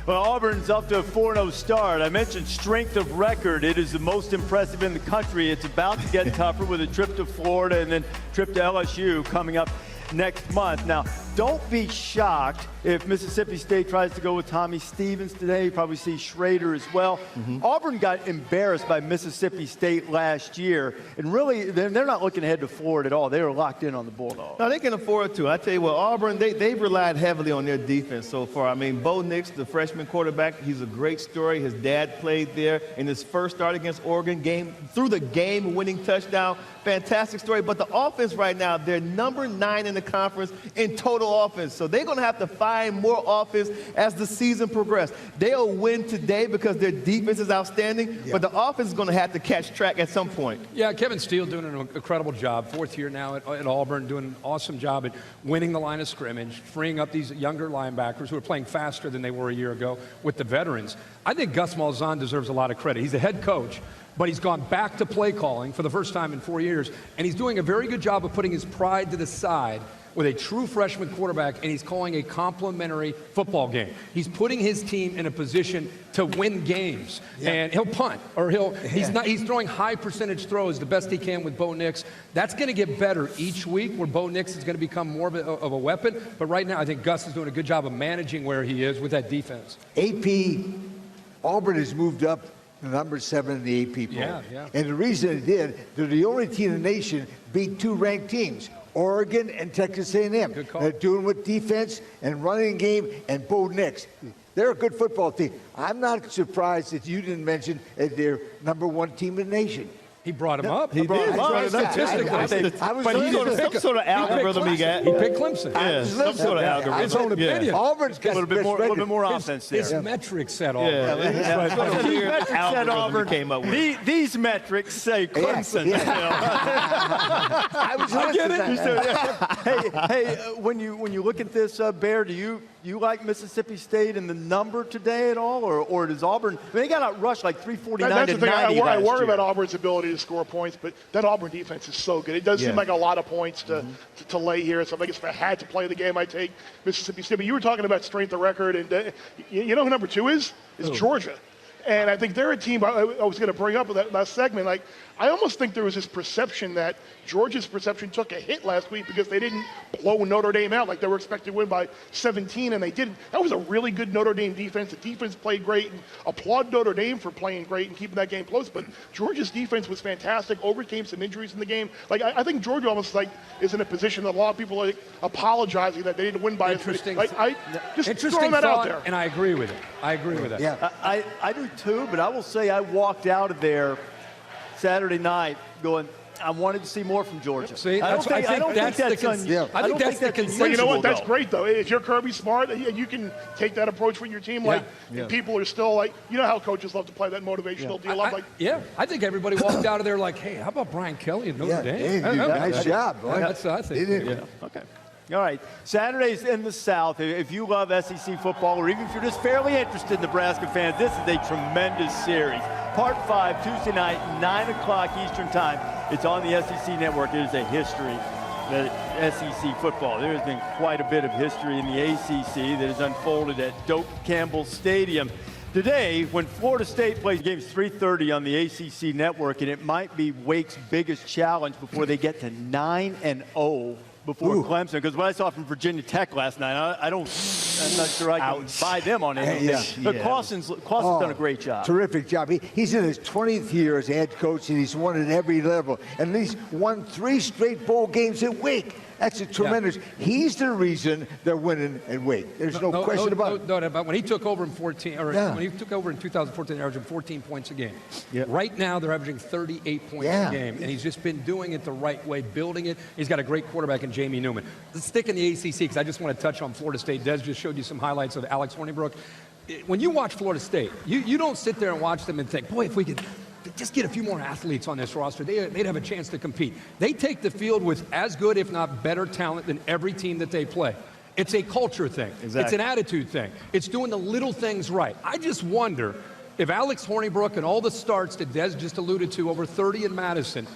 Well, Auburn's up to a 4-0 start. I mentioned strength of record. It is the most impressive in the country. It's about to get tougher with a trip to Florida and then trip to LSU coming up next month. Now, don't be shocked if Mississippi State tries to go with Tommy Stevens today. You probably see Schrader as well. Auburn got embarrassed by Mississippi State last year, and really, they're not looking ahead to Florida at all. They were locked in on the Bulldogs. No, they can afford to. I tell you what, Auburn, they've relied heavily on their defense so far. I mean, Bo Nix, the freshman quarterback, he's a great story. His dad played there in his first start against Oregon, through the game-winning touchdown. Fantastic story. But the offense right now, they're number 9 in the conference in total offense. So they're going to have to find more offense as the season progresses. They'll win today because their defense is outstanding, but the offense is going to have to catch track at some point. Yeah, Kevin Steele doing an incredible job. 4th year now at Auburn, doing an awesome job at winning the line of scrimmage, freeing up these younger linebackers who are playing faster than they were a year ago with the veterans. I think Gus Malzahn deserves a lot of credit. He's the head coach, but he's gone back to play calling for the first time in 4 years, and he's doing a very good job of putting his pride to the side with a true freshman quarterback, and he's calling a complimentary football game. He's putting his team in a position to win games, and he'll punt, or he's throwing high percentage throws the best he can with Bo Nix. That's going to get better each week, where Bo Nix is going to become more of a weapon. But right now, I think Gus is doing a good job of managing where he is with that defense. AP, Auburn has moved up to number 7 in the AP poll. And the reason it did, they're the only team in the nation beat 2 ranked teams, Oregon and Texas A&M. They're doing with defense and running game and Bo Nix. They're a good football team. I'm not surprised that you didn't mention that they're number 1 team in the nation. He brought him up. He did. Statistically. But some sort of algorithm he got. He picked Clemson. Yeah, some sort of algorithm. His own opinion. Auburn's got a little bit more offense there. His metrics said Auburn. These metrics said Auburn came up with. These metrics say Clemson. I was listening to that. Hey, when you look at this, Bear, do you like Mississippi State and the number today at all, or does Auburn? I mean, they got outrushed like 349 to 90. I worry about Auburn's ability to score points, but that Auburn defense is so good. It does seem like a lot of points to lay here. So I think if I had to play the game, I'd take Mississippi State. But you were talking about strength of record, and you know who number 2 is? Is Georgia. And I think they're a team I was going to bring up in that last segment. Like, I almost think there was this perception that Georgia's perception took a hit last week because they didn't blow Notre Dame out like they were expected to win by 17, and they didn't. That was a really good Notre Dame defense. The defense played great, and applaud Notre Dame for playing great and keeping that game close. But Georgia's defense was fantastic, overcame some injuries in the game. Like, I think Georgia almost is in a position that a lot of people are apologizing that they didn't win by. Interesting. Just throwing that out there. And I agree with it. I agree with that. Yeah, I do too, but I will say I walked out of there Saturday night going, I wanted to see more from Georgia. See, I don't think that's the consensus. But you know what? That's great, though. If you're Kirby Smart, you can take that approach with your team. People are still like, you know how coaches love to play that motivational deal. I think everybody walked out of there like, hey, how about Brian Kelly at Notre Dame? Nice job, boy. That's what I think. Okay. All right, Saturdays in the South. If you love SEC football, or even if you're just fairly interested in Nebraska fans, this is a tremendous series. Part 5, Tuesday night, 9 o'clock Eastern Time. It's on the SEC Network. It is a history of SEC football. There has been quite a bit of history in the ACC that has unfolded at Doak Campbell Stadium. Today, when Florida State plays games 3:30 on the ACC Network, and it might be Wake's biggest challenge before they get to 9-0 before Clemson, because what I saw from Virginia Tech last night, I'm not sure I can buy them on anything. But Clawson's done a great job. Terrific job. He's in his 20th year as head coach, and he's won at every level. And he's won 3 straight bowl games at Wake. That's a tremendous. He's the reason they're winning at Wake. There's no question about it. No, but when he took over in 2014, they're averaging 14 points a game. Right now, they're averaging 38 points a game, and he's just been doing it the right way, building it. He's got a great quarterback in Jamie Newman. Let's stick in the ACC because I just want to touch on Florida State. Des just showed you some highlights of Alex Hornibrook. When you watch Florida State, you don't sit there and watch them and think, boy, if we could just get a few more athletes on this roster, they'd have a chance to compete. They take the field with as good, if not better, talent than every team that they play. It's a culture thing. Exactly. It's an attitude thing. It's doing the little things right. I just wonder if Alex Hornibrook and all the starts that Des just alluded to, over 30 in Madison,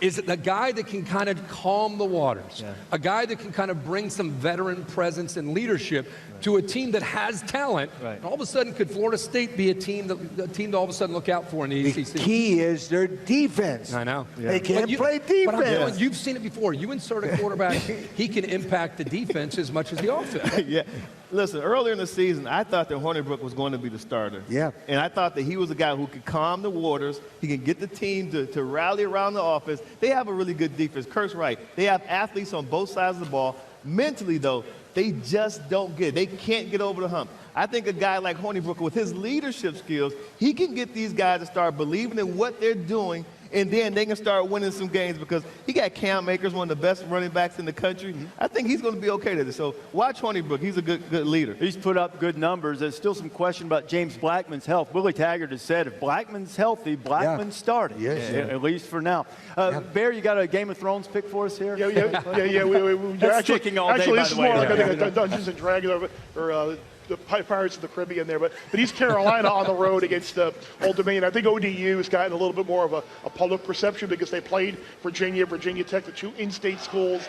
is a guy that can kind of calm the waters, a guy that can kind of bring some veteran presence and leadership to a team that has talent. And all of a sudden, could Florida State be a team to all of a sudden look out for in the ACC? The key is their defense. I know. They can't play defense. But I'm telling you, you've seen it before. You insert a quarterback, he can impact the defense as much as the offense. Listen, earlier in the season, I thought that Hornibrook was going to be the starter. And I thought that he was a guy who could calm the waters. He can get the team to rally around the offense. They have a really good defense. Kirk's right. They have athletes on both sides of the ball. Mentally, though, they just don't get it. They can't get over the hump. I think a guy like Hornibrook, with his leadership skills, he can get these guys to start believing in what they're doing, and then they can start winning some games because he got Cam Akers, one of the best running backs in the country. I think he's going to be okay with it. So watch Hornibrook. He's a good leader. He's put up good numbers. There's still some question about James Blackman's health. Willie Taggart has said if Blackman's healthy, Blackman's starting, at least for now. Bear, you got a Game of Thrones pick for us here? We're actually, all day, actually, by this the is way. more like I think a Dungeons and Dragons or the Pirates of the Caribbean there, but East Carolina on the road against Old Dominion. I think ODU has gotten a little bit more of a public perception because they played Virginia Tech, the two in-state schools,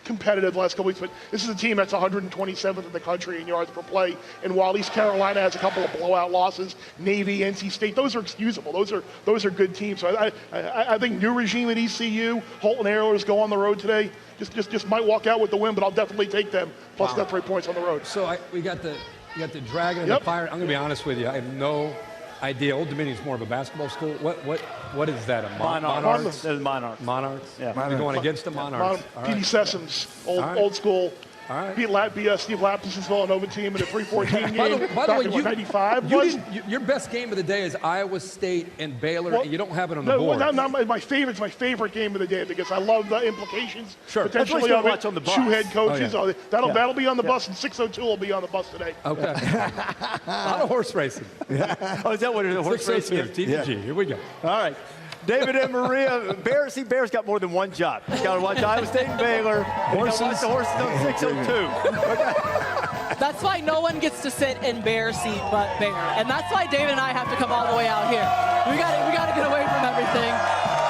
competitive the last couple weeks. But this is a team that's 127th in the country in yards per play. And while East Carolina has a couple of blowout losses, Navy, NC State, those are excusable. Those are good teams. So I think new regime at ECU, Holton Airers go on the road today. Just might walk out with the win, but I'll definitely take them. Plus that 3 points on the road. So we got the Dragon and the Pirate. I'm going to be honest with you. I have no idea. Old Dominion's more of a basketball school. What is that? A Monarchs? Monarchs. Monarchs? Yeah. We're going against the Monarchs. P.D. Sessom's old school. All right. Beat Steve Lapis' Villanova team in a 3-14 game. By the way, in 95. Your best game of the day is Iowa State and Baylor, and you don't have it on the board. Not my favorite. It's my favorite game of the day because I love the implications potentially of it. Watch on the bus. Two head coaches. Oh, yeah. That'll be on the bus, and 602 will be on the bus today. Okay. A lot of horse racing. Oh, is that what it is? Horse racing? TVG. Here we go. All right. David and Maria, Bear's got more than one job. He's got to watch Iowa State and Baylor. Watch the horses on 602. That's why no one gets to sit in Bear seat but Bear. And that's why David and I have to come all the way out here. We got to get away from everything.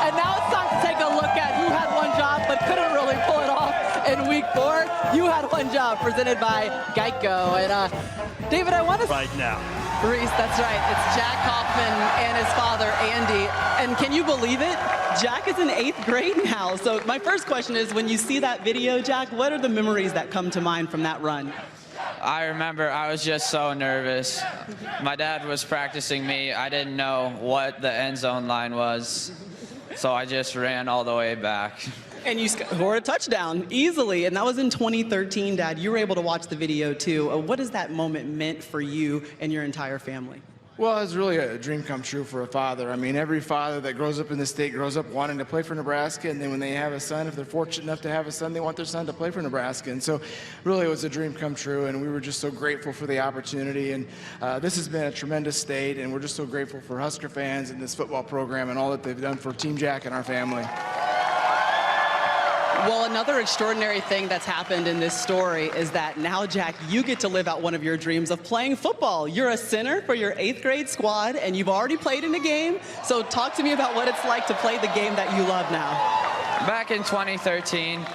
And now it's time to take a look at who had one job but couldn't really pull it off in week 4. You had one job, presented by Geico. And David, I want to... Right now. Reese, that's right. It's Jack Hoffman and his father, Andy. And can you believe it? Jack is in 8th grade now. So my first question is, when you see that video, Jack, what are the memories that come to mind from that run? I remember I was just so nervous. My dad was practicing me. I didn't know what the end zone line was, so I just ran all the way back. And you scored a touchdown easily, and that was in 2013, Dad. You were able to watch the video, too. What has that moment meant for you and your entire family? Well, it's really a dream come true for a father. I mean, every father that grows up in the state grows up wanting to play for Nebraska, and then when they have a son, if they're fortunate enough to have a son, they want their son to play for Nebraska. And so really it was a dream come true, and we were just so grateful for the opportunity. And this has been a tremendous state, and we're just so grateful for Husker fans and this football program and all that they've done for Team Jack and our family. Well, another extraordinary thing that's happened in this story is that now, Jack, you get to live out one of your dreams of playing football. You're a center for your 8th grade squad, and you've already played in a game. So talk to me about what it's like to play the game that you love now. Back in 2013,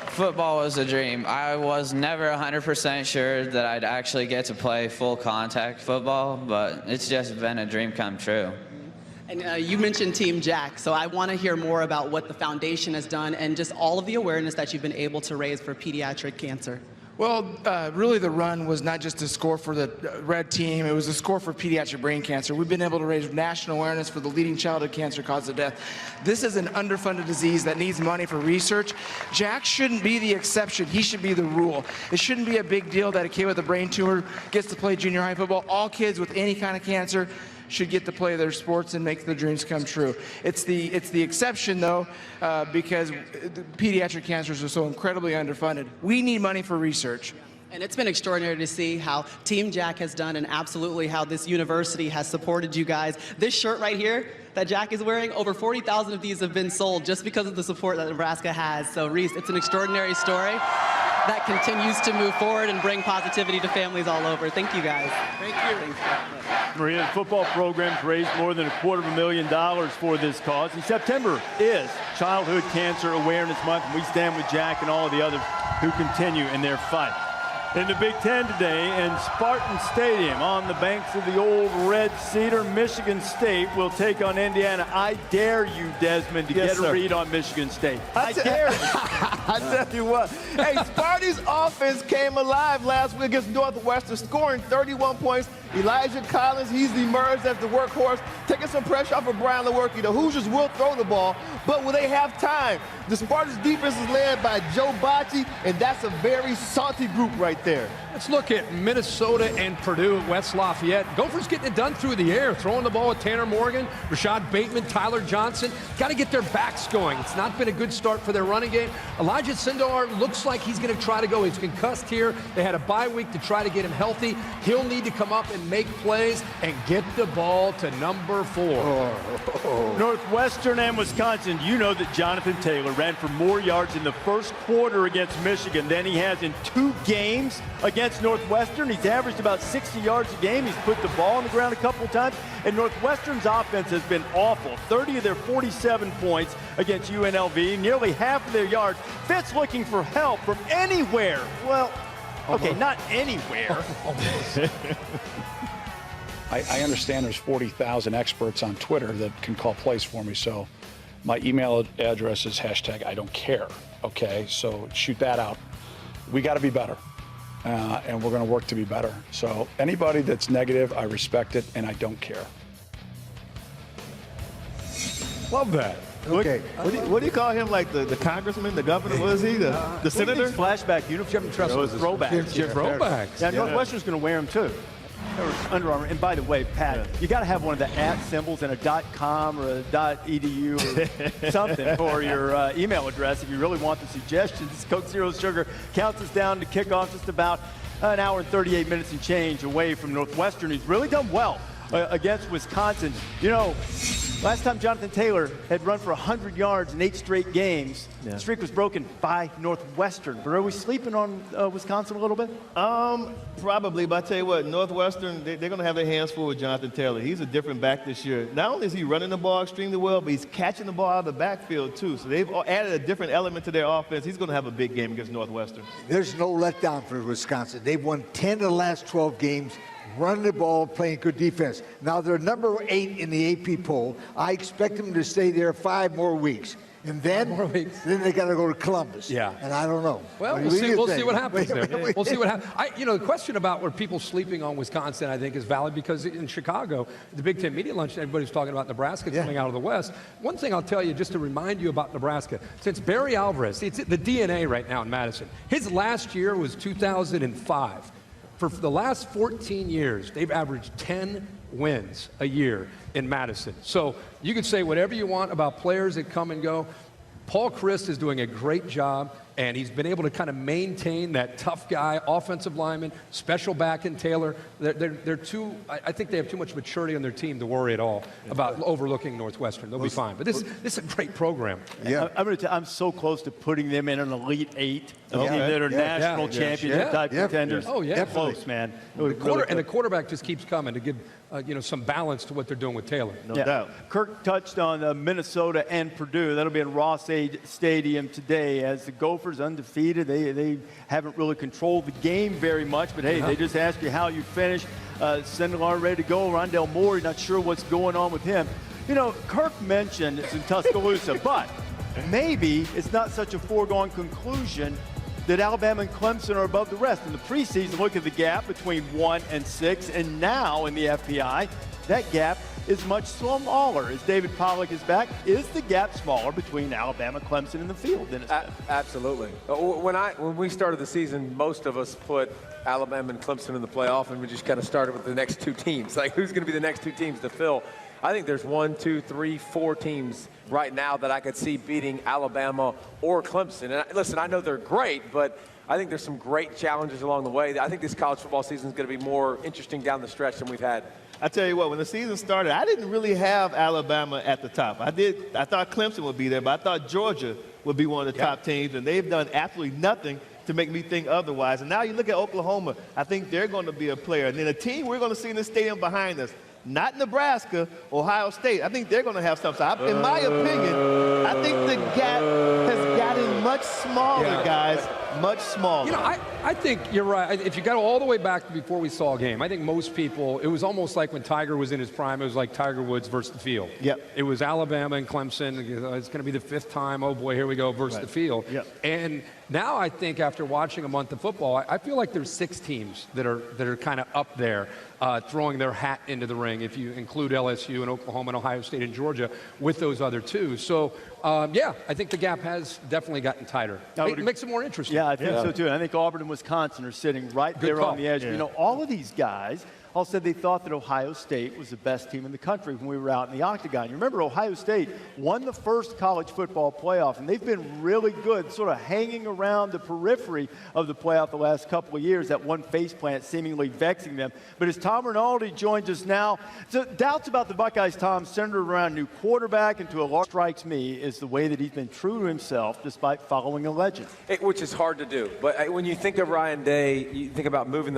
football was a dream. I was never 100% sure that I'd actually get to play full contact football, but it's just been a dream come true. And you mentioned Team Jack, so I want to hear more about what the foundation has done and just all of the awareness that you've been able to raise for pediatric cancer. Well, really the run was not just a score for the red team, it was a score for pediatric brain cancer. We've been able to raise national awareness for the leading childhood cancer cause of death. This is an underfunded disease that needs money for research. Jack shouldn't be the exception, he should be the rule. It shouldn't be a big deal that a kid with a brain tumor gets to play junior high football. All kids with any kind of cancer should get to play their sports and make their dreams come true. It's the exception, though, because pediatric cancers are so incredibly underfunded. We need money for research. And it's been extraordinary to see how Team Jack has done and absolutely how this university has supported you guys. This shirt right here that Jack is wearing, over 40,000 of these have been sold just because of the support that Nebraska has. So, Reese, it's an extraordinary story. that continues to move forward and bring positivity to families all over. Thank you, guys. Thank you. Maria's football programs raised more than $250,000 for this cause. And September is Childhood Cancer Awareness Month, and we stand with Jack and all of the others who continue in their fight. In the Big Ten today, in Spartan Stadium, on the banks of the old Red Cedar, Michigan State will take on Indiana. I dare you, Desmond, to get a read on Michigan State. I dare you. I tell you what. Hey, Sparty's offense came alive last week against Northwestern, scoring 31 points. Elijah Collins, he's emerged as the workhorse, taking some pressure off of Brian Lewerke. The Hoosiers will throw the ball, but will they have time? The Spartans defense is led by Joe Bocci, and that's a very salty group right there. Let's look at Minnesota and Purdue at West Lafayette. Gophers getting it done through the air, throwing the ball with Tanner Morgan, Rashad Bateman, Tyler Johnson. Got to get their backs going. It's not been a good start for their running game. Elijah Sindar looks like he's going to try to go. He's concussed here. They had a bye week to try to get him healthy. He'll need to come up and make plays and get the ball to number 4. Northwestern and Wisconsin, you know that Jonathan Taylor ran for more yards in the first quarter against Michigan than he has in 2 games against Northwestern. He's averaged about 60 yards a game. He's put the ball on the ground a couple of times. And Northwestern's offense has been awful. 30 of their 47 points against UNLV, nearly half of their yards. Fitz looking for help from anywhere. Well, okay, not anywhere. I understand there's 40,000 experts on Twitter that can call plays for me, so my email address is #I don't care, okay? So shoot that out. We got to be better, and we're going to work to be better. So anybody that's negative, I respect it, and I don't care. Love that. Okay. What do you call him? Like the congressman, the governor? What is he? The senator? Flashback uniform. Throwbacks. Throwbacks. Yeah, Northwestern's going to wear them too. Under Armour. And by the way, Pat, you got to have one of the @ symbols and a .com or a .edu or something for your email address if you really want the suggestions. Coke Zero Sugar counts us down to kickoff, just about an hour and 38 minutes and change away from Northwestern. He's really done well against Wisconsin. You know, last time Jonathan Taylor had run for 100 yards in 8 straight games, the streak was broken by Northwestern. But are we sleeping on Wisconsin a little bit? Probably, but I tell you what, Northwestern, they're going to have their hands full with Jonathan Taylor. He's a different back this year. Not only is he running the ball extremely well, but he's catching the ball out of the backfield too. So they've added a different element to their offense. He's going to have a big game against Northwestern. There's no letdown for Wisconsin. They've won 10 of the last 12 games. Running the ball, playing good defense. Now they're number 8 in the AP poll. I expect them to stay there 5 more weeks. And then they got to go to Columbus. Yeah. And I don't know. Well, we'll see what happens there. We'll see what happens. You know, the question about where people sleeping on Wisconsin, I think, is valid because in Chicago, the Big Ten Media Lunch, everybody's talking about Nebraska coming out of the West. One thing I'll tell you, just to remind you about Nebraska, since Barry Alvarez, it's the DNA right now in Madison. His last year was 2005. For the last 14 years, they've averaged 10 wins a year in Madison. So you can say whatever you want about players that come and go. Paul Christ is doing a great job, and he's been able to kind of maintain that tough guy, offensive lineman, special back in Taylor. They're too, I think they have too much maturity on their team to worry at all about overlooking Northwestern. They'll be fine. But this is a great program. Yeah. I'm so close to putting them in an Elite 8 that are national championship type contenders. Oh, yeah. Close, man. And the quarterback just keeps coming to give some balance to what they're doing with Taylor. No doubt. Kirk touched on Minnesota and Purdue. That'll be in Ross-Ade Stadium today as the Gophers undefeated. They haven't really controlled the game very much, but hey, they just asked you how you finished. Sindelar ready to go. Rondell Moore, you're not sure what's going on with him. You know, Kirk mentioned it's in Tuscaloosa, but maybe it's not such a foregone conclusion that Alabama and Clemson are above the rest. In the preseason, look at the gap between 1 and 6, and now in the FPI, that gap is much smaller. As David Pollack is back, is the gap smaller between Alabama, Clemson, and the field than it's been? Absolutely. When we started the season, most of us put Alabama and Clemson in the playoff, and we just kind of started with the next 2 teams. Like, who's going to be the next 2 teams to fill? I think there's 1, 2, 3, 4 teams right now that I could see beating Alabama or Clemson. And listen, I know they're great, but I think there's some great challenges along the way. I think this college football season is going to be more interesting down the stretch than we've had. I tell you what, when the season started, I didn't really have Alabama at the top. I thought Clemson would be there, but I thought Georgia would be one of the top teams, and they've done absolutely nothing to to make me think otherwise. And now you look at Oklahoma, I think they're going to be a player. And then a team we're going to see in the stadium behind us, not Nebraska, Ohio State. I think they're going to have something. In my opinion, I think the gap has gotten much smaller, guys, much smaller. You know, I think you're right. If you got all the way back before we saw a game, I think most people, it was almost like when Tiger was in his prime, it was like Tiger Woods versus the field. Yep. It was Alabama and Clemson. It's going to be the 5th time, oh boy, here we go, versus the field. Yep. And now I think after watching a month of football, I feel like there's 6 teams that are kind of up there throwing their hat into the ring, if you include LSU and Oklahoma and Ohio State and Georgia with those other 2. So, yeah, I think the gap has definitely gotten tighter. It makes it more interesting. Yeah, I think so too. And I think Auburn and Wisconsin are sitting right there on the edge. You know, all of these guys all said they thought that Ohio State was the best team in the country when we were out in the octagon. You remember Ohio State won the first college football playoff, and they've been really good, sort of hanging around the periphery of the playoff the last couple of years, that one faceplant seemingly vexing them. But as Tom Rinaldi joins us now, so doubts about the Buckeyes, Tom, centered around new quarterback, and to a large strikes me is the way that he's been true to himself despite following a legend. Which is hard to do. But when you think of Ryan Day, you think about moving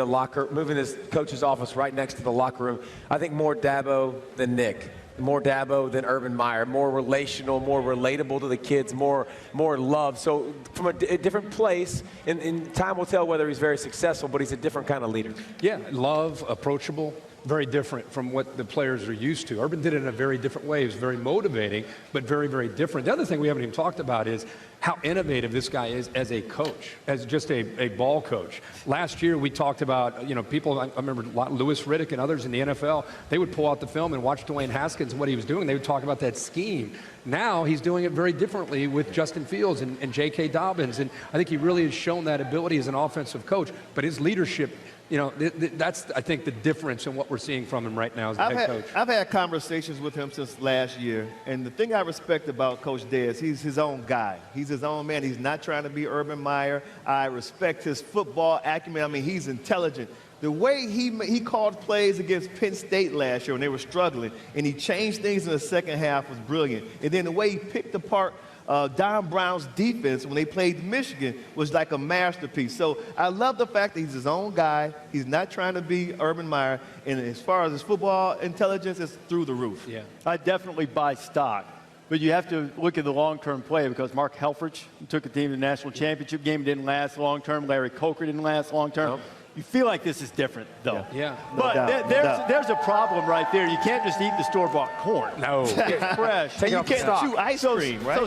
his coach's office right next to the locker room. I think more Dabo than Nick, more Dabo than Urban Meyer, more relational, more relatable to the kids, more love. So from a different place, and time will tell whether he's very successful, but he's a different kind of leader. Yeah, love, approachable, very different from what the players are used to. Urban did it in a very different way. It was very motivating, but very, very different. The other thing we haven't even talked about is how innovative this guy is as a coach, as just a ball coach. Last year we talked about, you know, people, I remember Louis Riddick and others in the NFL, they would pull out the film and watch Dwayne Haskins and what he was doing. They would talk about that scheme. Now he's doing it very differently with Justin Fields and J.K. Dobbins, and I think he really has shown that ability as an offensive coach, but his leadership, you know, that's, I think, the difference in what we're seeing from him right now as a head coach. I've had conversations with him since last year, and the thing I respect about Coach Day is he's his own guy. He's his own man. He's not trying to be Urban Meyer. I respect his football acumen. I mean, he's intelligent. The way he called plays against Penn State last year when they were struggling, and he changed things in the second half was brilliant. And then the way he picked apart Don Brown's defense when they played Michigan was like a masterpiece. So I love the fact that he's his own guy. He's not trying to be Urban Meyer. And as far as his football intelligence, it's through the roof. Yeah, I definitely buy stock. But you have to look at the long-term play because Mark Helfrich took a team to the national championship game. Didn't last long-term. Larry Coker didn't last long-term. Nope. You feel like this is different, though. Yeah. But there's a problem right there. You can't just eat the store-bought corn. No. It's fresh. And you can't chew ice cream, right?